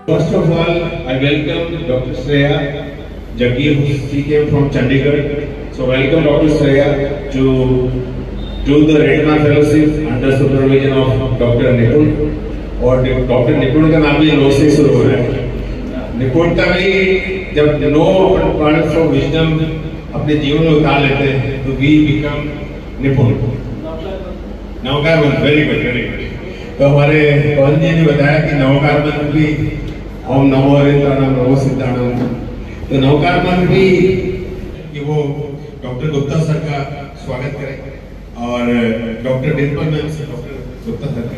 First of all, I welcome Dr. Shreya Jaggi, who came from Chandigarh. So welcome Dr. Shreya to do the Retina Fellowship under supervision of Dr. Nipun. और doctor निपुण का नाम भी no से शुरू हो रहा है। निपुणता भी जब नो प्रोडक्ट्स ऑफ विजडम अपने जीवन में उतार लेते हैं तो वी बिकम निपुण। नवकार मंत्र, वेरी गुड वेरी गुड। तो हमारे पवन जी ने बताया कि नवकार मंत्र भी ओम नमो हरिद्राणाम नमो सिद्धाणाम, तो नवकार मंत्र भी कि वो डॉक्टर गुप्ता सर का स्वागत करें और डॉक्टर डिम्पल मैम से डॉक्टर गुप्ता सर का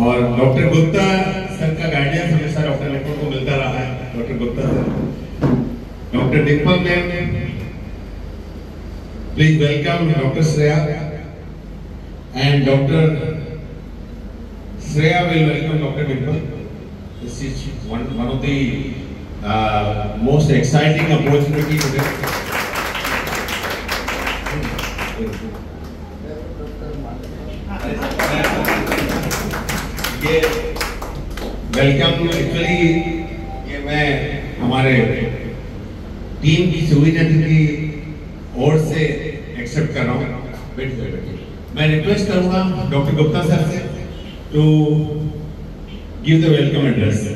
और डॉक्टर गुप्ता सर का गाइडेंस हमेशा डॉक्टर निपुण को मिलता रहा है। Doctor Gupta sir, doctor Dimple ma'am, please welcome doctor Shreya and doctor Shreya will welcome doctor Dimple. This is one of the most exciting opportunity today. ये वेलकम एक्चुअली ये मैं हमारे टीम की सुविधा की ओर से एक्सेप्ट कर रहा हूँ। मैं रिक्वेस्ट करूंगा डॉक्टर गुप्ता सर से to give the welcome address.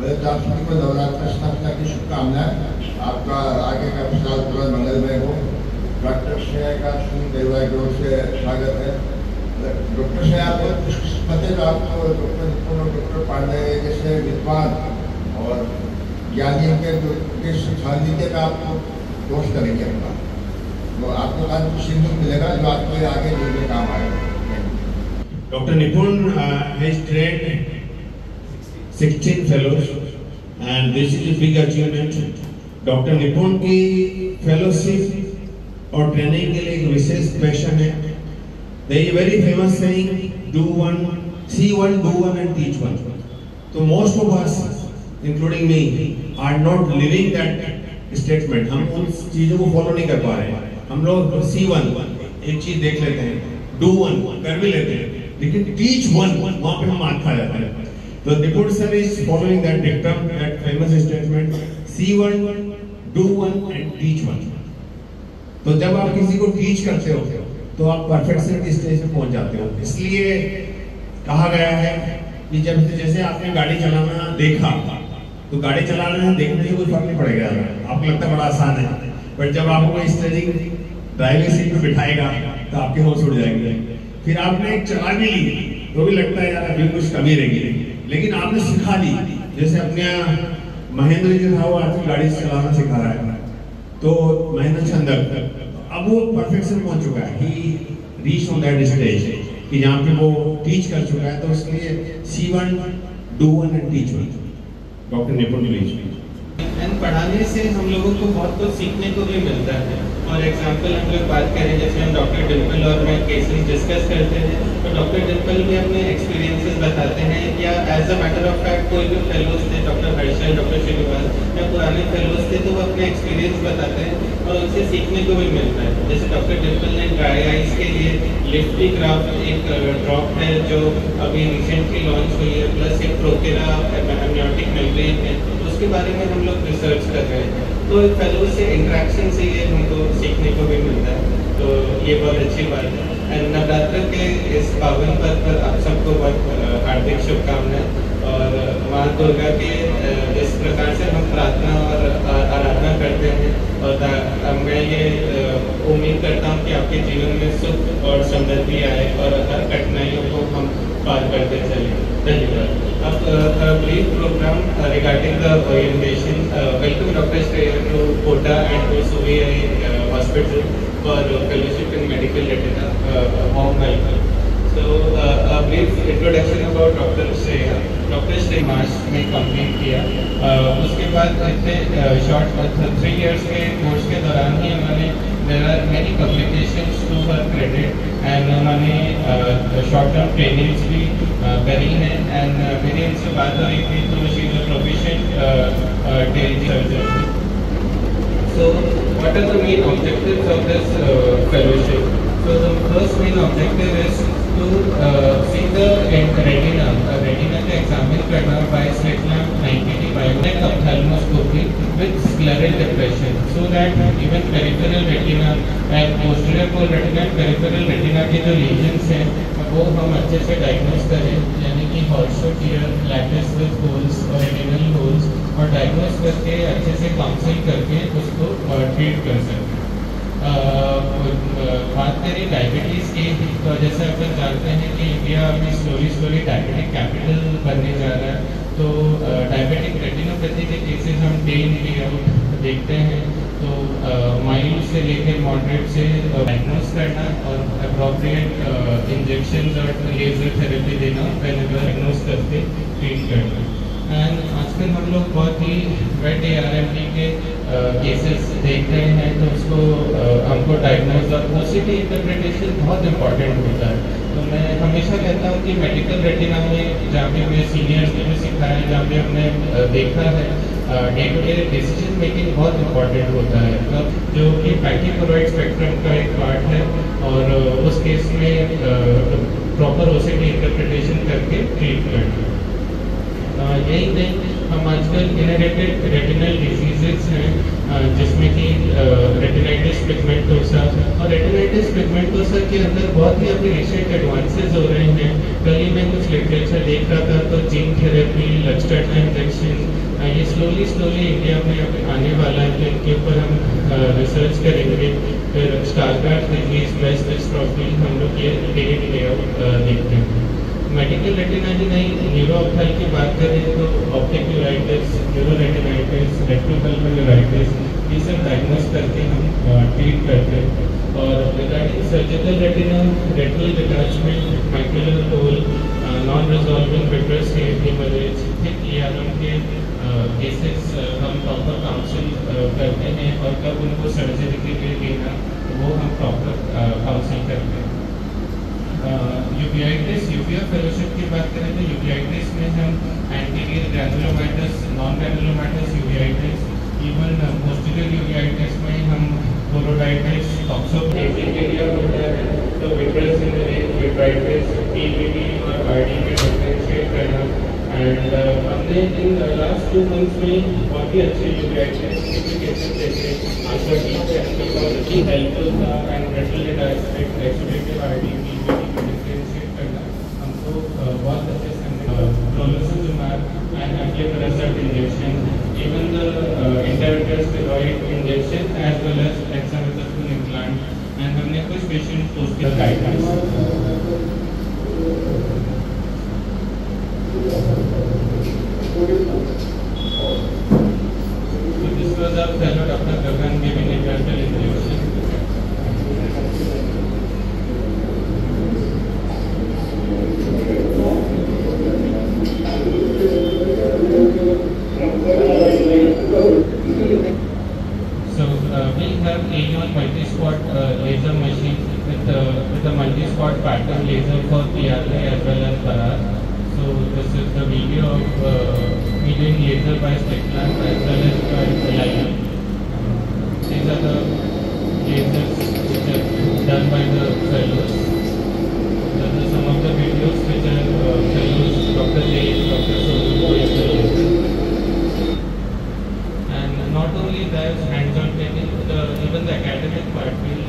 आप सभी को नवरात्र स्थापना की शुभकामनाएं। आपका आगे का प्रसाद तुरंत मंगलमय हो। डॉक्टर श्रेया का शुभ से स्वागत है। डॉक्टर श्रेया आपको खुशकिस्मत है, आपको डॉक्टर निपुण और डॉक्टर पांडे जैसे विद्वान और ज्ञानियों के सानिध्य में आपको दोष करेंगे अपना, तो आपको काफी सिंधु मिलेगा जो आपके आगे जीवन में काम आएगा। Doctor Nipun has trained 16 fellows and this is a big achievement. Doctor Nipun की फेलोशिप और ट्रेनिंग के लिए एक विशेष पैशन है। There is a very famous saying, do one, see one, do one and teach one. So most of us, including me, are not living that statement. हम उन चीजों को फॉलो नहीं कर पा रहे हैं। हम लोग see one, एक चीज देख लेते हैं, do one, कर भी लेते हैं, लेकिन teach one, वहाँ पे हम मार खा जाते हैं। तो निपुण sir is following that dictum, that famous statement, see one, do one and teach one. तो जब आप किसी को teach करते हो तो आप परफेक्शन की स्टेज पे पहुंच जाते हो। इसलिए कहा गया है कि जब जैसे आपने गाड़ी चलाना देखा तो गाड़ी चलाने में देखने से कोई फर्क नहीं पड़ेगा, आपको लगता है बड़ा आसान है, बट जब आपको स्टेरिंग ड्राइविंग सीट पे बिठाएगा तो आपके होश उड़ जाएंगे। फिर आपने चला भी ली तो भी लगता है यार अभी कुछ कमी रहेगी, लेकिन आपने सिखा ली। जैसे अपने महेंद्र जी था, वो आजकल गाड़ी चलाना सिखा रहा है, तो महेंद्र चंदर अब वो परफेक्शन पहुंच चुका है। ही रीच ऑन दैट स्टेज कि जहाँ पे वो टीच कर चुका है, तो इसलिए see one, do one and teach one. Doctor Nipun please. And पढ़ाने से हम लोगों को बहुत कुछ सीखने को भी मिलता है। और एग्जांपल हम लोग बात करें, जैसे हम डॉक्टर डिम्पल और मैं केसेस डिस्कस करते हैं तो डॉक्टर डिम्पल भी अपने एक्सपीरियंसेस बताते हैं, या as a matter of fact कोई भी फेलोज थे, डॉक्टर हर्षल, डॉक्टर श्रीनिवास या पुराने फेलोज थे, तो वो अपने एक्सपीरियंस बताते हैं और उनसे सीखने को भी मिलता है। जैसे डॉक्टर डिम्पल ने ड्राई आइज के लिए लिफ्टी क्राफ्ट एक ड्रॉप है जो अभी रिसेंटली लॉन्च हुई है, प्लस एक प्रोकेरा एमनियोटिक मेम्ब्रेन है, उसके बारे में हम लोग रिसर्च कर रहे हैं। तो फेलोज से इंटरेक्शन से ये हमको सीखने को भी मिलता है, तो ये बहुत अच्छी बात है। एंड नवरात्र के इस पावन पर्व पर आप सबको बहुत हार्दिक शुभकामनाएं। और माँ दुर्गा के इस प्रकार से हम प्रार्थना और आराधना करते हैं, और मैं ये उम्मीद करता हूँ कि आपके जीवन में सुख और समृद्धि आए और हर कठिनाइयों को हम पार करते चलें। धन्यवाद। अब brief program regarding the orientation. Welcome Dr. Shreya to Kota and to Suvai Hospital for fellowship in medical retina. Warm welcome. So a brief introduction about Dr. Shreya. Dr. Shreya मार्च में कंप्लीट किया, उसके बाद इतने short 3 years के course के दौरान ही उन्होंने there are many publications to her credit and उन्होंने शॉर्ट टर्म ट्रेनिंग्स भी करी हैं। एंड मेरी इनसे बात हो रही थी तो she is a proficient tele surgeon. So what are the main objectives of this fellowship? So the first main objective is to see the retina. Retina का examine करना by slit lamp 90 biomic ophthalmoscopy with scleral depression so that even peripheral retina and posterior pole retina and peripheral retina के जो lesions हैं वो हम अच्छे से diagnose करें, यानी कि हॉर्सो टियर, लैटिस विद होल्स और रेटिनल होल्स, और डायग्नोज करके अच्छे से काउंसिल करके उसको ट्रीट कर सकते हैं। बात करें डायबिटीज़ की, तो जैसे अपन जानते हैं कि इंडिया अभी स्लोली डायबिटिक कैपिटल बनने जा रहा है, तो डायबिटिक रेटिनोपैथी के केसेस हम डे इन डे आउट देखते हैं। तो माइल्ड से लेकर मॉडरेट से डायग्नोज करना और अप्रोप्रिएट इंजेक्शंस और लेजर थेरेपी देना व्हेनेवर डायग्नोज करके ट्रीट करना। एंड आजकल हम लोग बहुत ही वेट ARMD के केसेस देख रहे हैं, तो उसको हमको डायग्नोज और OCT इंटरप्रिटेशन बहुत इंपॉर्टेंट होता है। तो मैं हमेशा कहता हूँ कि मेडिकल रेटिना में जहाँ भी मैं सीनियर्स ने भी सिखाया, जहाँ भी हमने देखा है, day to day decision making बहुत इंपॉर्टेंट होता है, जो कि पैटीपोरॉइड स्पेक्ट्रम का एक पार्ट है, और उस केस में प्रॉपर OCT इंटरप्रिटेशन करके ट्रीट करना। यही नहीं, हम आजकल इनहेरिटेड रेटिनल डिजीजेस हैं जिसमें कि रेटिनाइटिस पिगमेंटोसा, और रेटिनाइटिस पिगमेंटोसा के अंदर बहुत ही अभी रिसेंट एडवांसेस हो रहे हैं। कल ही मैं कुछ लिटरेचर देख रहा था, तो जीन थेरेपी, लक्सटेट इंजेक्शन, ये स्लोली इंडिया में अभी आने वाला है, तो इनके ऊपर हम रिसर्च करेंगे। फिर स्टारगार्ड डिजीज, बेस्ट डिस्ट्रॉफी, हम लोग ये डे इन डे आउट देखते हैं। मेडिकल रेटिना ही नहीं, न्यूरोऑप्थेल की बात करें तो optic neuritis, neuroretinitis, retrobulbar neuritis, ये सब डायग्नोज करके हम ट्रीट करते हैं। और regarding surgical retina, retinal detachment, macular hole, non resolving vitreous haemorrhage, thick ERM के केसेस हम प्रॉपर काउंसिल करते हैं, और कब उनको सर्जरी के लिए देना वो हम प्रॉपर काउंसिल करते हैं। यूवियाइटिस, यूविया फेलोशिप की बात करें तो यूवियाइटिस में हम anterior granulomatous, non granulomatous uveitis, even posterior uveitis में हम कोरोडाइटिस, टॉक्सोप्लेजिक एरिया होता है, तो विट्रस इन विट्राइटिस, TBD और RD में डिफरेंशिएट करना। एंड हमने इन लास्ट 2 मंथ्स में बहुत ही अच्छे यूवियाइटिस के केसेस देखे, बहुत ही हेल्पफुल था। And retinal detachment, exudative RD, बहुत अच्छे से tocilizumab and aflibercept injection, even the intravitreal steroid injection as well as dexamethasone implant, and हमने कुछ patient postal guidance. So this was our fellow Dr. Gagan giving a dental injection. We have AEON multi-spot laser machine with a multi-spot pattern laser for PRA as well as Parar. So this is the video of we doing laser by slit lamp as well as by liner. These are the lasers which are done by the fellows. These are some of the videos which are fellows, Dr. Jay, Dr. Sonu, and not only that, hands-on training, even the academic part will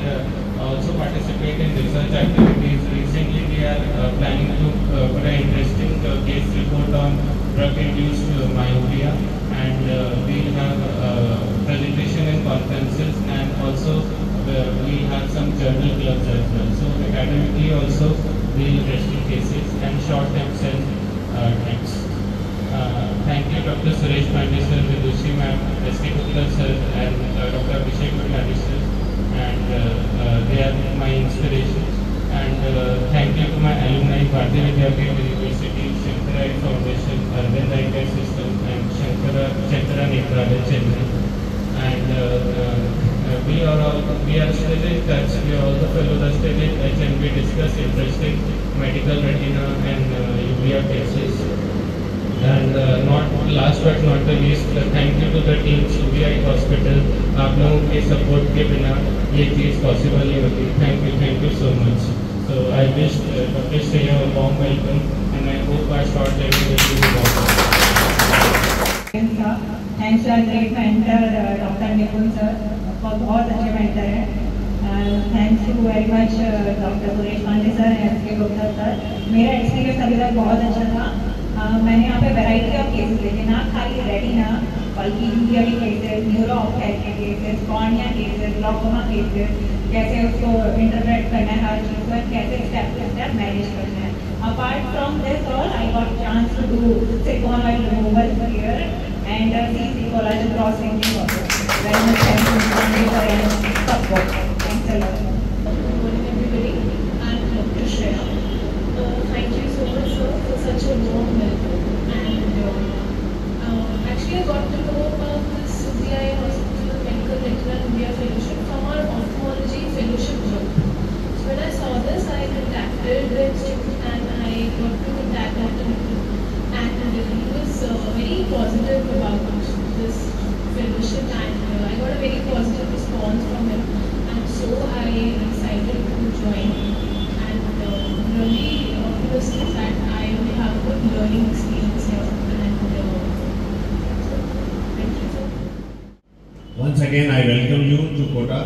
also participate in research activities. Recently, we are planning to put an interesting case report on drug-induced myopia, and we have presentation in conferences, and also we have some journal clubs as well. So academically also, we interesting cases and short tips and tricks. Thank you, Dr. Suresh Pandey sir, Vidushi ma'am, S.K. Gupta sir, and Dr. Abhishek Bhattacharya sir, and they are my inspiration. And thank you to my alumni, Bharatiya Vidyapeeth University, Shankara Eye Foundation, Arvind Eye Care System, and Shankara Netralaya, Chennai. And we are still in touch. We are all the fellows are still in touch, and we discuss interesting medical retina and uvea cases. And not last but not the least, thank you to the team Subi Eye Hospital. आप लोगों के support के बिना ये चीज़ possible नहीं होती. Thank you so much. So I wish Dr. Shreya a warm welcome, and I hope our short lecture will be welcome. Thanks to our great mentor doctor Nipun sir, बहुत अच्छे मेंटर हैं। Thanks to very much doctor Suresh Pande sir and S K Gupta sir. मेरा experience अभी तक बहुत अच्छा था। मैंने यहाँ पे वैरायटी ऑफ केसेस देखे, ना खाली रेटिना बल्कि यूरिया के cases, neuro ophthalmic cases, cornea cases, glaucoma cases, कैसे उसको इंटरप्रेट करना है हर चीज़ को, कैसे स्टेप टू स्टेप मैनेज करना है। Apart from this all, I got chance to do silicone oil removal here and CC collagen cross-linking also. Very much thank you for your support. Thanks a lot. Good morning everybody. I'm Dr. Shreya. Thank you so much sir for such a warm welcome. And actually I got to know about this CBI Hospital Medical Retinal India Fellowship from our ophthalmology fellowship group. So when I saw this, I contacted the institute and I got to contact Dr. Nikhil, and he was very positive about this fellowship, and I got a very positive response from him, and so I decided to join, and really optimistic that I will have a good learning experience here, and thank you so much. Once again, I welcome you to Kota.